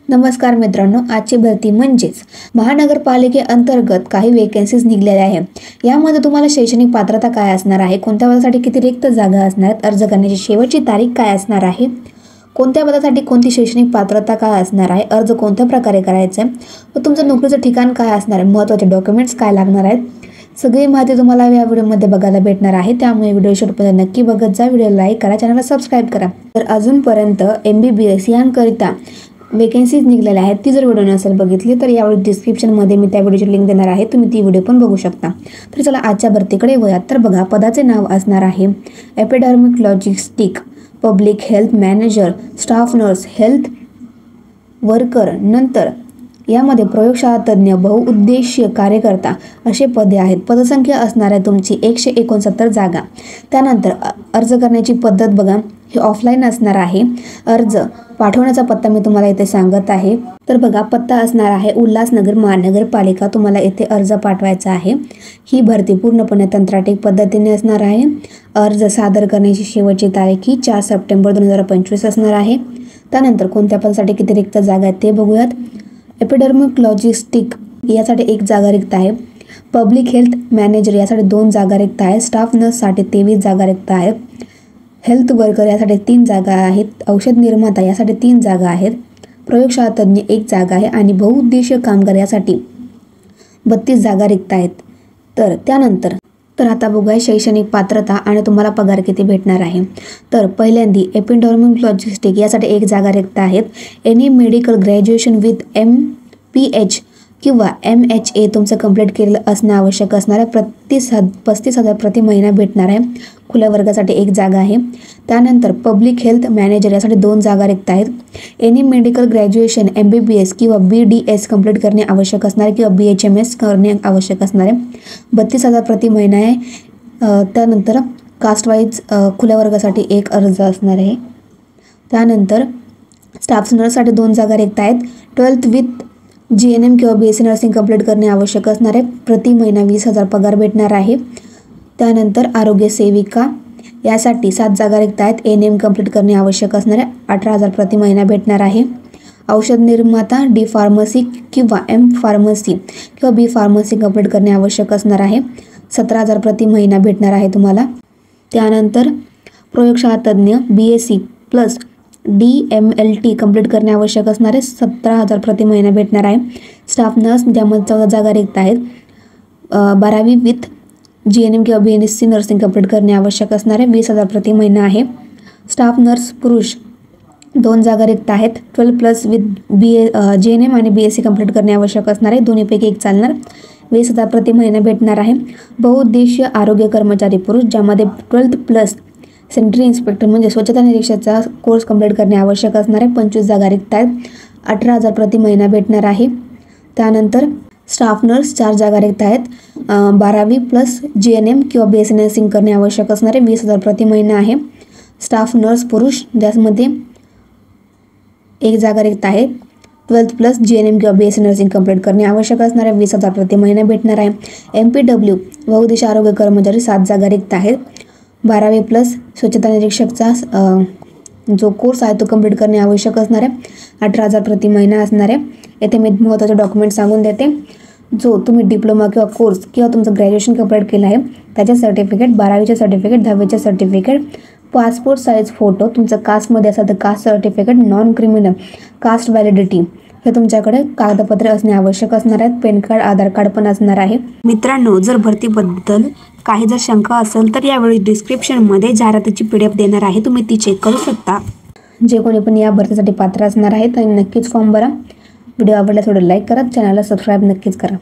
नमस्कार मित्रांनो, आजची भरती म्हणजेच महानगरपालिकेअंतर्गत काही वेकेन्सीज निघलेल्या आहे। यामध्ये तुम्हाला शैक्षणिक पात्रता काय असणार आहे, कोणत्या पदासाठी किती रिक्त जागा असणार आहेत, अर्ज करण्याची शेवटची तारीख काय असणार आहे, कोणत्या पदासाठी कोणती शैक्षणिक पात्रता काय असणार आहे, अर्ज कोणत्या प्रकारे करायचा आहे व तुमचं नोकरीचं ठिकाण काय असणार आहे, महत्त्वाचे डॉक्युमेंट्स काय लागणार आहेत, सगळी माहिती तुम्हाला या व्हिडिओमध्ये बघायला भेटणार आहे। त्यामुळे व्हिडिओ शेवटपर्यंत नक्की बघत जा, व्हिडिओ लाईक करा, चॅनलला सबस्क्राइब करा। तर अजूनपर्यंत MBBS यांकरिता वेकेन्सीज निघलेल्या आहेत, ती जर व्हिडिओ नसेल बघितली तर यावेळी डिस्क्रिप्शनमध्ये मी त्या व्हिडिओची लिंक देणार आहे, तुम्ही ती व्हिडिओ पण बघू शकता। तर चला आजच्या भरतीकडे वळूयात। तर बघा, पदाचे नाव असणार आहे epidemiologist, public health manager, staff nurse, health worker, नंतर यामध्ये प्रयोगशाळा तज्ञ, बहुउद्देशीय कार्यकर्ता असे पदे आहेत। पदसंख्या असणार आहे तुमची 169 जागा। त्यानंतर अर्ज करण्याची पद्धत बघा, हे ऑफलाईन असणार आहे। अर्ज पाठवण्याचा पत्ता मी तुम्हाला इथे सांगत आहे। तर बघा, पत्ता असणार आहे उल्हासनगर महानगरपालिका, तुम्हाला इथे अर्ज पाठवायचा आहे। ही भरती पूर्णपणे तंत्राटिक पद्धतीने असणार आहे। अर्ज सादर करण्याची शेवटची तारीख ही 4 सप्टेंबर 2025 असणार आहे। त्यानंतर कोणत्या पदासाठी किती रिक्त जागा आहेत ते बघूयात। एपिडेमियोलॉजिस्ट यासाठी 1 जागा रिक्त आहे। पब्लिक हेल्थ मॅनेजर यासाठी 2 जागा रिक्त आहे। स्टाफ नर्ससाठी 23 जागा रिक्त आहेत। हेल्थ वर्कर यासाठी 3 जागा आहेत। औषध निर्माता यासाठी 3 जागा आहेत। प्रयोगशाळा तज्ञ 1 जागा आहे आणि बहुउद्देशीय कामगार यासाठी 32 जागा रिक्त आहेत। तर आता बघूया शैक्षणिक पात्रता आणि तुम्हाला पगार किती भेटणार आहे। तर पहिल्यांदा एपिडेमियोलॉजिस्ट यासाठी 1 जागा रिक्त आहेत। Any medical graduation with MPH किंवा MHA तुमचं कंप्लीट केलेलं असणं आवश्यक असणार आहे। 35,000 प्रति महिना भेटणार आहे। खुल्या वर्गासाठी 1 जागा आहे। त्यानंतर पब्लिक हेल्थ मॅनेजर यासाठी 2 जागा रिक्त आहेत। एनी मेडिकल ग्रॅज्युएशन MBBS किंवा BDS कंप्लीट करणे आवश्यक असणार आहे किंवा BHMS करणे आवश्यक असणार आहे। 32,000 प्रति महिना आहे। त्यानंतर कास्ट वाईज खुल्या वर्गासाठी 1 अर्ज असणार आहे। त्यानंतर स्टाफ नर्ससाठी 2 जागा रिक्त आहेत। 12th विथ GNM किंवा BSc नर्सिंग कंप्लीट करणे आवश्यक असणार आहे। प्रति महिना 20,000 पगार भेटणार आहे। त्यानंतर आरोग्य सेविका यासाठी 7 जागा रिक्त आहेत। NM कंप्लीट करणे आवश्यक असणार आहे। 18,000 प्रति महिना भेटणार आहे। औषध निर्माता D फार्मसी किंवा M फार्मसी किंवा B फार्मसी कंप्लीट करणे आवश्यक असणार आहे। 17,000 प्रति महिना भेटणार आहे तुम्हाला। त्यानंतर प्रयोगशाळा तज्ञ BSc प्लस DMLT कंप्लीट करणे आवश्यक असणार आहे। 17,000 प्रति महिना भेटणार आहे। स्टाफ नर्स ज्यामध्ये 14 जागा रिक्त आहेत। 12वी विथ GNM किंवा BSc नर्सिंग कंप्लीट करणे आवश्यक असणार आहे। 20,000 प्रति महिना आहे। स्टाफ नर्स पुरुष 2 जागा रिक्त आहेत। 12+ विथ GNM आणि BSc कंप्लीट करणे आवश्यक असणार आहे। दोन्हीपैकी 1 चालणार। 20,000 प्रति महिना भेटणार आहे। बहुउद्देशीय आरोग्य कर्मचारी पुरुष ज्यामध्ये 12+ सॅनिटरी इन्स्पेक्टर म्हणजे स्वच्छता निरीक्षकाचा कोर्स कंप्लीट करणे आवश्यक असणार आहे। 25 जागा रिक्त आहेत। 18,000 प्रति महिना भेटणार आहे। त्यानंतर स्टाफ नर्स 4 जागा रिक्त आहेत। 12वी+ GNM किंवा BSc नर्सिंग करणे आवश्यक असणार आहे। 20,000 प्रति महिना आहे। स्टाफ नर्स पुरुष ज्यामध्ये 1 जागा रिक्त आहे। 12+ GNM किंवा BSc नर्सिंग कंप्लीट करणे आवश्यक असणार आहे। 20,000 प्रति महिना भेटणार आहे। MPW बहुउद्देशीय आरोग्य कर्मचारी 7 जागा रिक्त आहेत। 12वी+ स्वच्छता निरीक्षकचा जो कोर्स आहे तो कंप्लीट करणे आवश्यक असणार आहे। 18,000 प्रति महिना असणार आहे। येथे मी महत्त्वाचे डॉक्युमेंट सांगून देते। जो तुम्ही डिप्लोमा किंवा कोर्स किंवा तुमचं ग्रॅज्युएशन कंप्लीट केलं आहे त्याचे सर्टिफिकेट, 12वीचे सर्टिफिकेट, 10वीचे सर्टिफिकेट, पासपोर्ट साईज फोटो, तुमचं कास्टमध्ये असेल तर caste certificate, non criminal caste validity हे तुमच्याकडे कागदपत्रे असणे आवश्यक असणार आहेत। पॅन कार्ड, आधार कार्ड पण असणार आहे। मित्रांनो, जर भरतीबद्दल काही जर शंका असेल तर यावेळी डिस्क्रिप्शनमध्ये जाहिरातीची PDF देणार आहे, तुम्ही ती चेक करू शकता। जे कोणी पण या भरतीसाठी पात्र असणार आहे त्यांनी नक्कीच फॉर्म भरा। व्हिडिओ आवडल्यास लाईक करा, चॅनलला सबस्क्राईब नक्कीच करा।